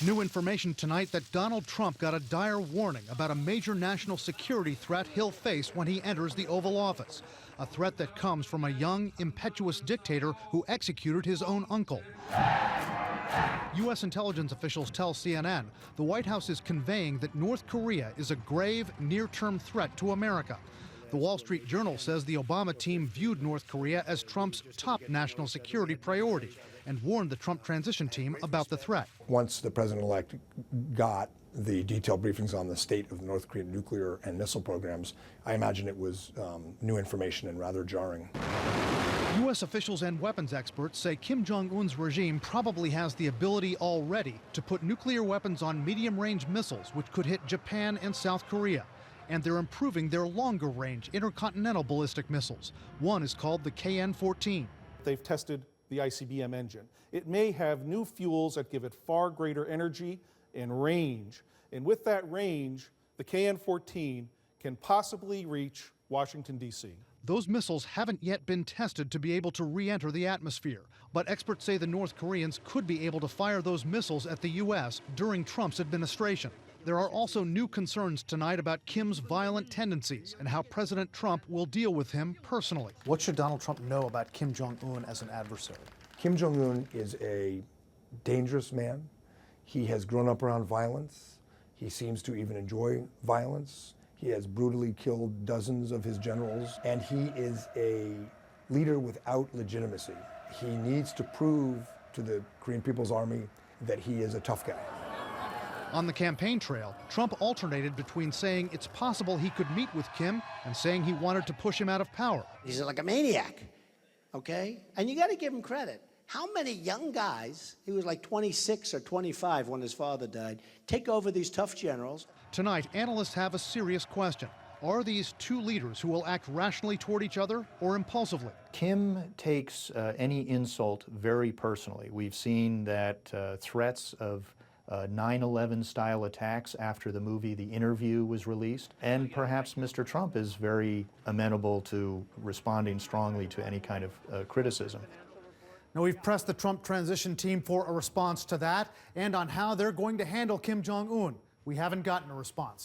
New information tonight that Donald Trump got a dire warning about a major national security threat he'll face when he enters the Oval Office. A threat that comes from a young, impetuous dictator who executed his own uncle. U.S. intelligence officials tell CNN the White House is conveying that North Korea is a grave, near-term threat to America. The Wall Street Journal says the Obama team viewed North Korea as Trump's top national security priority and warned the Trump transition team about the threat. Once the president-elect got the detailed briefings on the state of the North Korean nuclear and missile programs, I imagine it was new information and rather jarring. U.S. officials and weapons experts say Kim Jong-un's regime probably has the ability already to put nuclear weapons on medium-range missiles, which could hit Japan and South Korea. And they're improving their longer-range intercontinental ballistic missiles. One is called the KN-14. They've tested the ICBM engine. It may have new fuels that give it far greater energy and range. And with that range, the KN-14 can possibly reach Washington, D.C. Those missiles haven't yet been tested to be able to re-enter the atmosphere. But experts say the North Koreans could be able to fire those missiles at the U.S. during Trump's administration. There are also new concerns tonight about Kim's violent tendencies and how President Trump will deal with him personally. What should Donald Trump know about Kim Jong-un as an adversary? Kim Jong-un is a dangerous man. He has grown up around violence. He seems to even enjoy violence. He has brutally killed dozens of his generals, and he is a leader without legitimacy. He needs to prove to the Korean People's Army that he is a tough guy. On the campaign trail, Trump alternated between saying it's possible he could meet with Kim and saying he wanted to push him out of power. He's like a maniac, okay? And you got to give him credit. How many young guys, he was like 26 or 25 when his father died, take over these tough generals? Tonight, analysts have a serious question. Are these two leaders who will act rationally toward each other or impulsively? Kim takes any insult very personally. We've seen that threats of 9/11 style attacks after the movie The Interview was released. And perhaps Mr. Trump is very amenable to responding strongly to any kind of criticism. Now, we've pressed the Trump transition team for a response to that and on how they're going to handle Kim Jong-un. We haven't gotten a response.